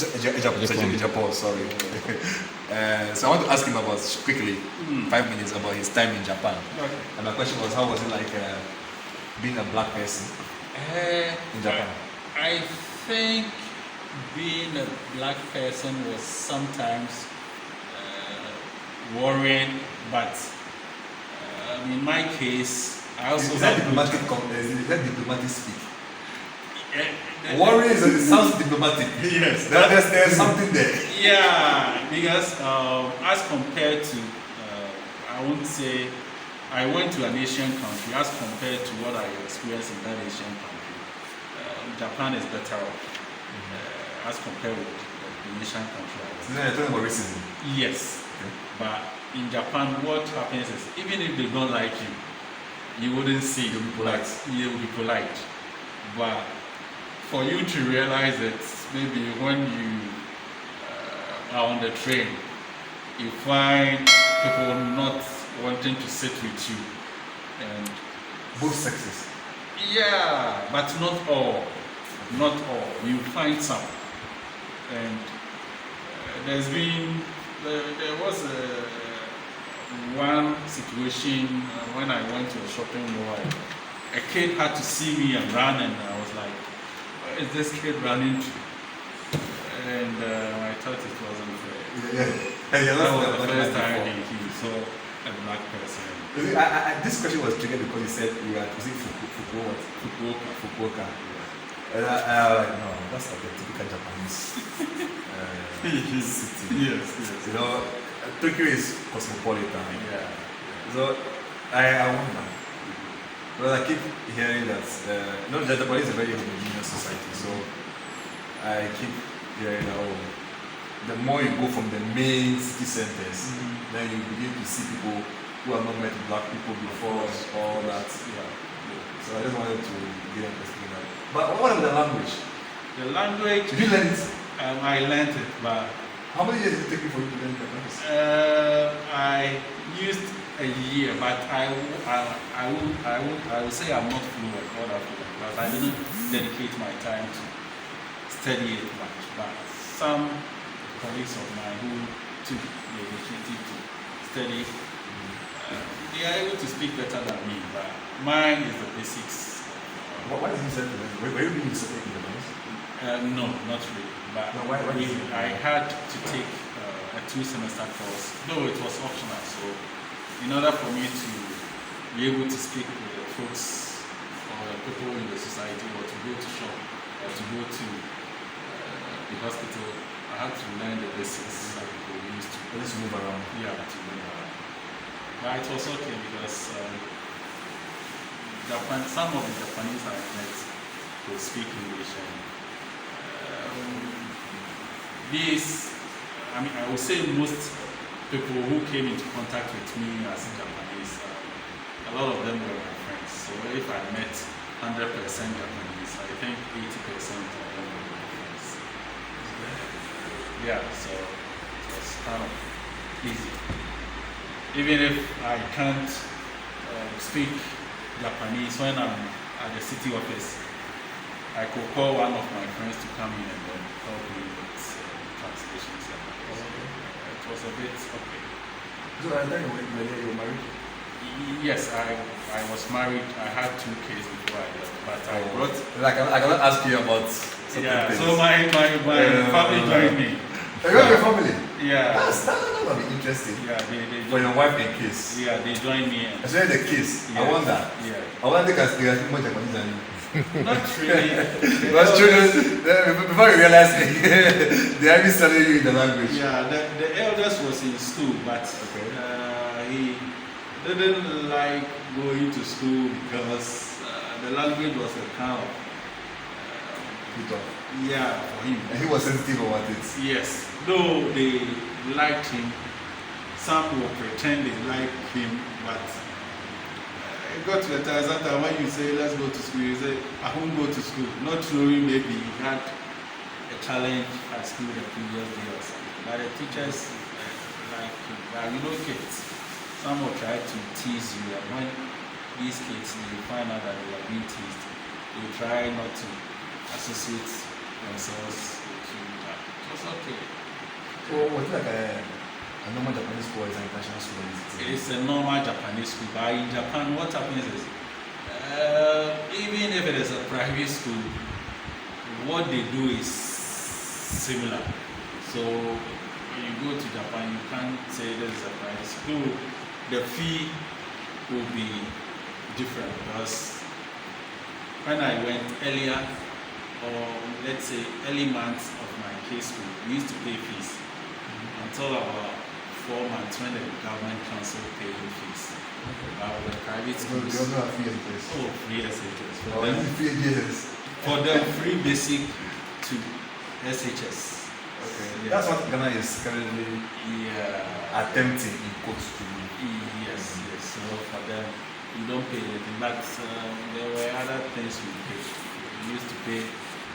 Agyapong, sorry. So I want to ask him about, quickly, 5 minutes, about his time in Japan. Okay. And my question was, how was it like being a black person in Japan? I think being a black person was sometimes worrying, but in my case, I also is that diplomatic speak? Worrying it sounds diplomatic. Yes. There's something there. Yeah, because as compared to, I won't say, I went to an Asian country, as compared to what I experienced in that Asian country, Japan is better off as compared with the Asian country. So you're talking about racism? Yes. Okay. But in Japan, what happens is, even if they don't like you, you wouldn't see. You'll be polite. You will be polite. But for you to realize it, maybe when you are on the train, you find people not wanting to sit with you, and Both sexes. yeah, but not all. Not all. You find some, and there was one situation when I went to a shopping mall. A kid had to see me and run, and I was like, "Where is this kid running to?" And I thought it wasn't fair. Yeah. That was the first time he saw a black person. This question was triggered because you said you were, was it Fukuoka? No, that's like a typical Japanese city. Yes. You know, Tokyo is cosmopolitan. Yeah. So I wonder. Well, I keep hearing that Japan is a very homogeneous society. So I keep hearing the more you go from the main city centers, then you begin to see people who have not met black people before, all that. Yeah. So I just wanted to get a perspective on that. But what about the language? The language. Did you learn it? I learned it, but How many years did it take you for you to learn Japanese? I used a year, but I would say I'm not fluent all that fluent, because I didn't dedicate my time to study it much. But some colleagues of mine who took the initiative to study, they are able to speak better than me. But mine is the basics. Why did you say that? Were you being accepted in Japanese? No, not really. But No, why I had to take a 2-semester course, though it was optional. So, in order for me to be able to speak with the folks or the people in the society, or to go to shop, or to go to the hospital, I had to learn the basics that people used to. At least move around. Yeah, to move around. But it was okay because some of the Japanese I met could speak English, and I would say most people who came into contact with me as Japanese, a lot of them were my friends. So if I met 100% Japanese, I think 80% of them were my friends. Yeah, so it was kind of easy. Even if I can't speak Japanese when I'm at the city office, I could call one of my friends to come in and then help me with translations. It was a bit okay. So at that time you were married? Yes, I was married. I had 2 kids before I left, but I brought. I cannot ask you about certain things. So my family joined me. You have your family? Yeah. That would be interesting. Yeah, For your wife and kids. Yeah, they joined me. Especially the kids. Yeah. I wonder. Yeah. I wonder if they can speak more Japanese than you. Not really. Because children, before you realize they are even studying you in the language. Yeah, the eldest was in school, but he didn't like going to school because the language was a kind of yeah, for him. And he was sensitive about it. Yes, though they liked him, some will pretend they like him, but it got to a time when you say, let's go to school, you say, I won't go to school, not knowing maybe he had a challenge at school the previous day or something. But the teachers like him. But you know kids, some will try to tease you, and when these kids, you find out that they are being teased, they try not to associate themselves with you. was okay. So was it like a normal Japanese school or is it an international school? It's a normal Japanese school, but in Japan, what happens is, even if it is a private school, what they do is similar. So when you go to Japan, you can't say this is a private school. The fee will be different because when I went earlier, or let's say early months of my K school, we used to pay fees until about 4 months when the government canceled paying fees. The private schools. You also have free SHS. Oh, free SHS. For Free them, free basic to SHS. Okay. Yeah. That's what Ghana is currently attempting in quotes to do. Yes. So for them, you don't pay anything. But there were other things we paid. We used to pay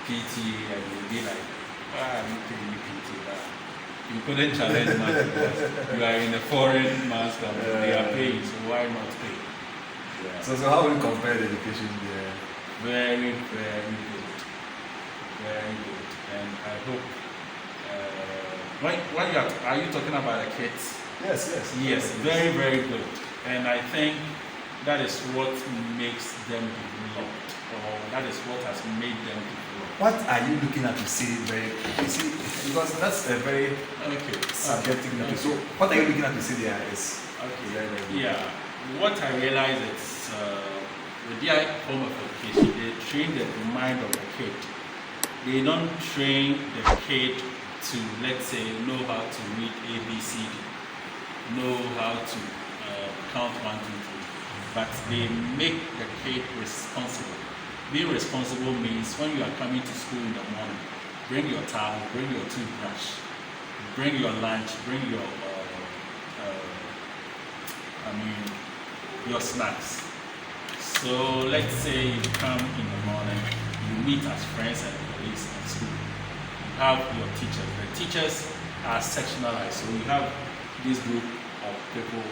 PT and you'd be like, why are you paying PT? You couldn't challenge money because you are in a foreign man's country. They are paying, so why not pay? Yeah. So how will you compare the education there? Very, very good. Very good. And I hope when are you talking about the kids? Yes. Yes, very, very good. And I think that is what makes them developed, or that is what has made them develop. What are you looking at to see because that's a very subjective matter. So what are you looking at to see there is very, very good. Yeah. What I realize is with their form of education, they train the mind of the kid. They don't train the kid to, let's say, know how to read ABCD, know how to count 1, 2, 3, but they make the kid responsible. Being responsible means when you are coming to school in the morning, bring your towel, bring your toothbrush, bring your lunch, bring your your snacks. So let's say you come in the morning, you meet as friends and colleagues in school. You have your teachers. The teachers are sectionalized. So you have this group of people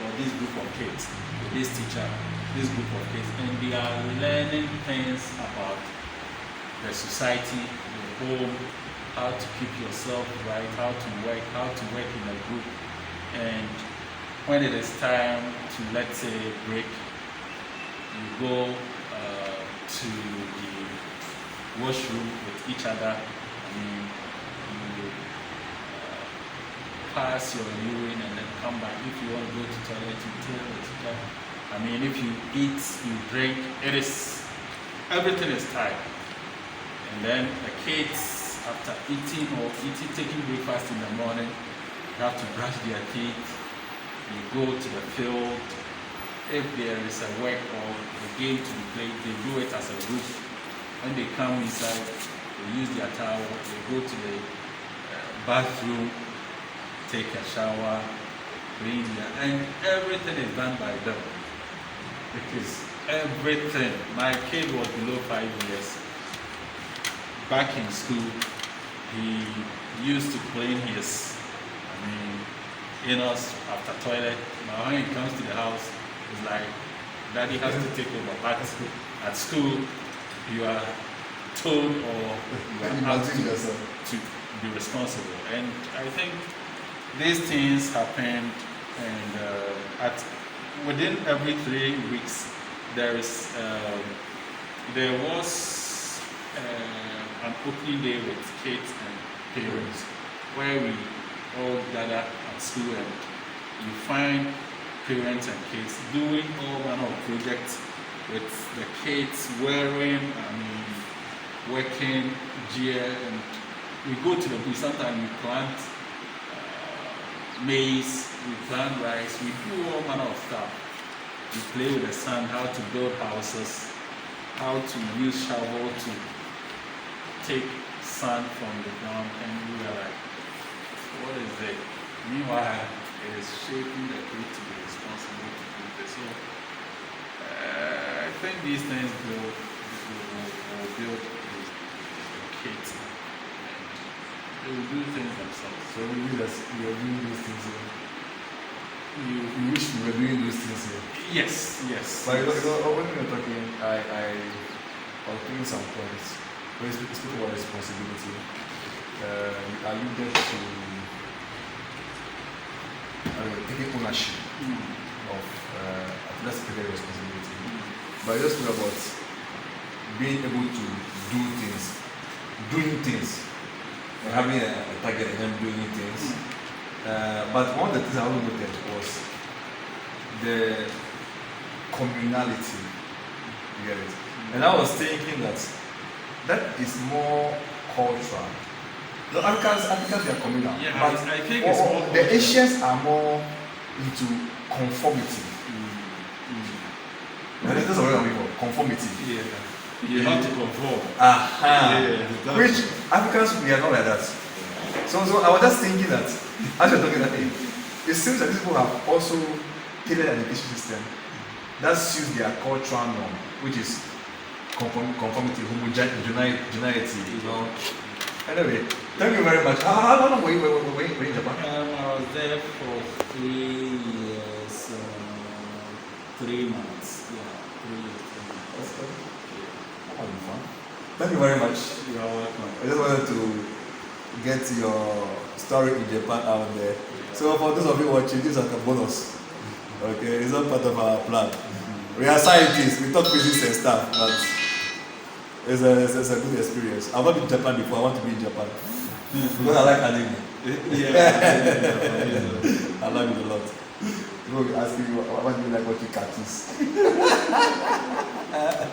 or this group of kids, this teacher, this group of kids, and they are learning things about the society, the home, how to keep yourself right, how to work in a group. And when it is time to, let's say, break, you go to the washroom with each other. You pass your urine and then come back. If you want to go to the toilet, you tell the teacher. If you eat, you drink, everything is tight. And then the kids, after taking breakfast in the morning, you have to brush their teeth. You go to the field. If there is a work or a game to be played, they do it as a group. When they come inside, they use their towel, they go to the bathroom, take a shower, clean and everything is done by them. Because everything. My kid was below 5 years. Back in school, he used to clean his after toilet. But when he comes to the house, it's like daddy has to take over. But at school, you are told or you are asked to be responsible. And I think these things happened, and within every 3 weeks, there was an opening day with kids and parents where we all gather at school, and you find parents and kids doing all manner of projects with the kids wearing, working gear, and we go to the bush. Sometimes we plant maize, we plant rice, we do all manner of stuff. We play with the sand, how to build houses, how to use shovel to take sand from the ground, and we are like, what is it? Meanwhile, it is shaping the kid to be responsible to do this. So I think these things will build the kids, and they will do things themselves. So we are doing these things here. You wish we were doing those things here. Yes. But when we were talking, I was doing some points. When you speak about responsibility, you alluded to taking ownership of let's take a responsibility. But I just feel about being able to doing things, and having a target and then doing things. But one of the things I also noted was the communality. You get it? And I was thinking that is more cultural. The Africans are communal. Yeah, but I think it's more the Asians are more into conformity. And that's what I'm for, conformity. Yeah. You have to conform. Aha. Yeah, Which Africans, we are not like that. So I was just thinking that, as you're talking that thing, it seems that these people have also tailored an education system that suits their cultural norm, which is conformity, homogeneity, you know. Anyway, thank you very much. How long were you in Japan? I was there for 3 years, 3 months. Yeah, 3 years. That's good. That was fun. Thank you very much. You're welcome. I just wanted to get your story in Japan out there. So for those of you watching, this is like a bonus. Okay, it's not part of our plan. We are scientists, we talk physics and stuff, but it's a good experience. I've not been in Japan before, I want to be in Japan. Because I like anime. I like it a lot. People will ask you, why do you like watching cartoons?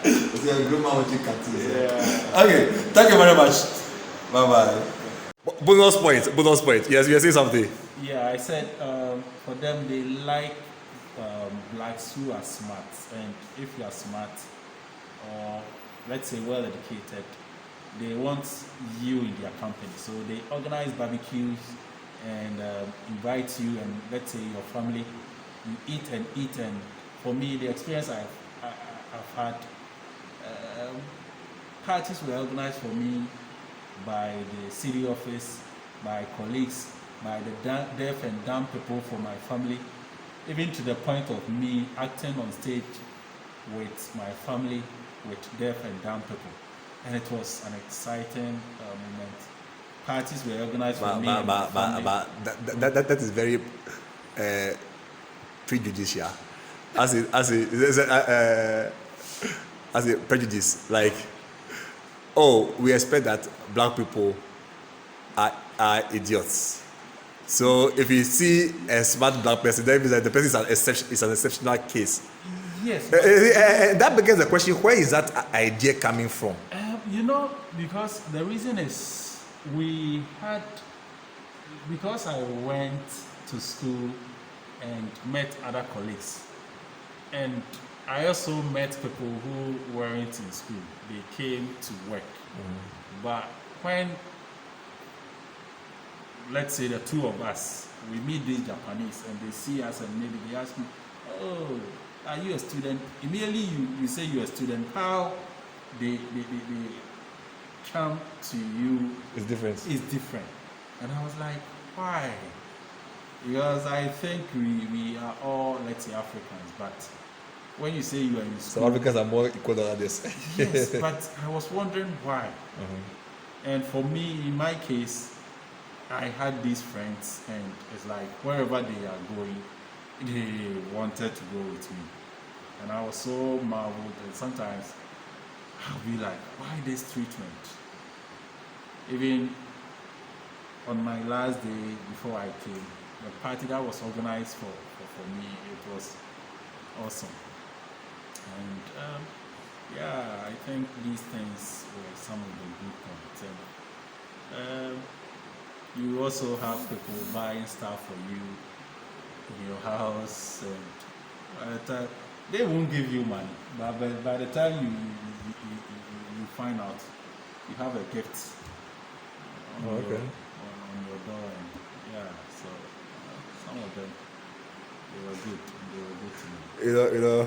It's a Nkrumah watching cartoons. Yeah. Okay, thank you very much. Bye bye. Bonus point. Yes, you are saying something. Yeah, I said for them they like blacks who are smart, and if you are smart or let's say well educated, they want you in their company. So they organize barbecues and invite you, and let's say your family, you eat. And for me, the experience I've had, parties were organized for me by the city office, by colleagues, by the deaf and dumb people from my family, even to the point of me acting on stage with my family, with deaf and dumb people. And it was an exciting moment. Parties were organized for me and my family. But that is very prejudicial. As a prejudice, like, oh, we expect that black people are idiots. So if you see a smart black person, that means that the person is an exceptional case. Yes. That begins the question: where is that idea coming from? Because the reason is because I went to school and met other colleagues, and I also met people who weren't in school. They came to work. But when, let's say, the two of us, we meet these Japanese and they see us and maybe they ask me, oh, are you a student? Immediately you say you're a student. How they come to you It's different. is different. And I was like, why? Because I think we are all, let's say, Africans, but when you say you are in school, South Africans are more equal than others. yes, but I was wondering why. And for me, in my case, I had these friends, and it's like wherever they are going, they wanted to go with me. And I was so marveled, and sometimes I'll be like, why this treatment? Even on my last day before I came, the party that was organized for me, it was awesome. And I think these things were some of the good points. And you also have people buying stuff for you in your house, and by the time they won't give you money, but by the time you find out you have a gift on your door, and so some of them they were good to me.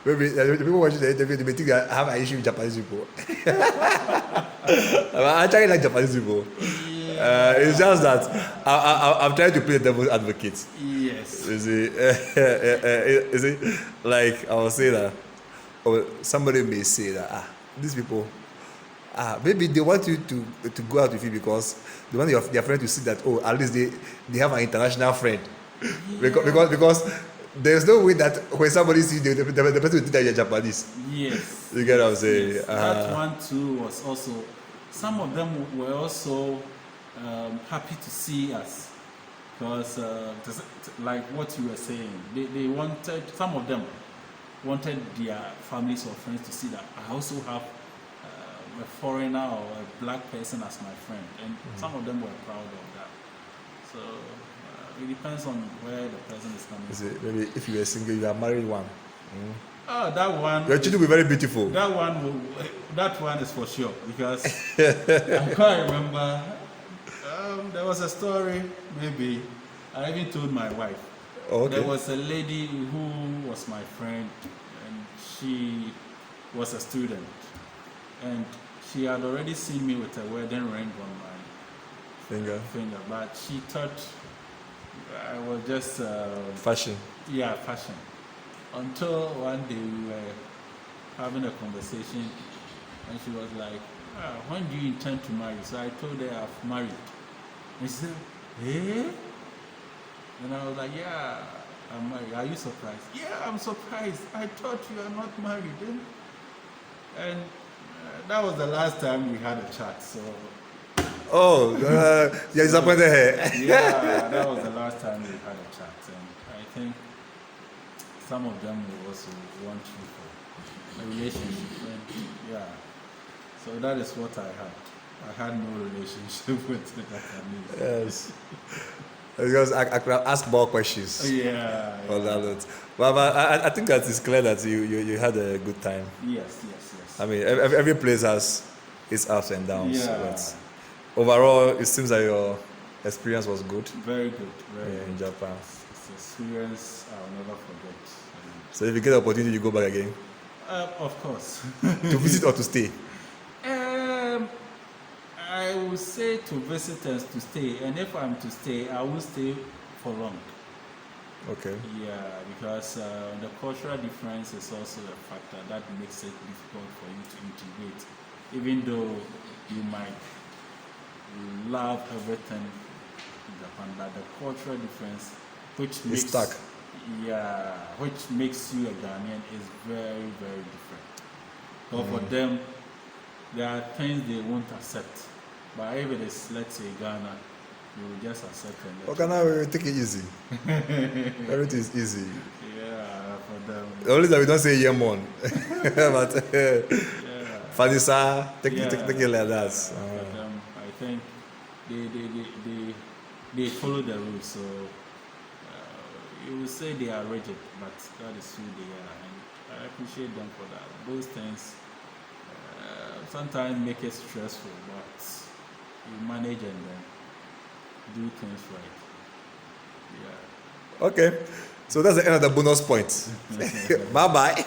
Maybe the people watching the interview, they may think that I have an issue with Japanese people. I actually like Japanese people. Yeah. It's just that I'm trying to play the devil's advocate. Yes. You see, like I was saying that, or somebody may say that these people maybe they want you to go out with you because they want their friend to see that, oh, at least they have an international friend. Because there's no way that when somebody sees the person will think that you're Japanese. Yes. You get what I'm saying? Yes. That one too was also, some of them were also happy to see us. Because, like what you were saying, they wanted, some of them wanted their families or friends to see that I also have a foreigner or a black person as my friend. And some of them were proud of that. So, it depends on where the person is coming from. Maybe if you were single, you are married one. Oh, that one. Your children will be very beautiful. That one is for sure, because I can't remember. There was a story, maybe I even told my wife. Oh, okay. There was a lady who was my friend, and she was a student, and she had already seen me with a wedding ring on my finger, but she thought I was just fashion. Yeah, fashion. Until one day we were having a conversation, and she was like, when do you intend to marry? So I told her I've married. And she said, eh? And I was like, yeah, I'm married. Are you surprised? Yeah, I'm surprised. I thought you are not married. And that was the last time we had a chat. So. Oh, you're disappointed her. Yeah, that was the last time we had a chat. And I think some of them will also want you for a relationship. And yeah, so that is what I had. I had no relationship with the Japanese. Yes. Because I could ask more questions. Yeah. But I think that it's clear that you had a good time. Yes. I mean, every place has its ups and downs. Yeah. But overall, it seems that your experience was good. Very good. In Japan. It's an experience I'll never forget. So if you get the opportunity, you go back again? Of course. To visit or to stay? I would say to visit and to stay. And if I'm to stay, I will stay for long. Okay. Yeah, because the cultural difference is also a factor that makes it difficult for you to integrate. Even though you might love everything in Japan, but the cultural difference, which makes stuck. Yeah, which makes you a Ghanaian is very, very different. So for them, there are things they won't accept. But if it is, let's say, Ghana, you will just accept it. Okay, now we take it easy. Everything is easy. Yeah, for them. Only that we don't say Yemon. But Fadisa, take it like that. For them, I think they follow the rules. So you will say they are rigid, but that is who they are. And I appreciate them for that. Those things sometimes make it stressful, but you manage and then do things right. Yeah. Okay. So that's the end of the bonus point. Bye-bye.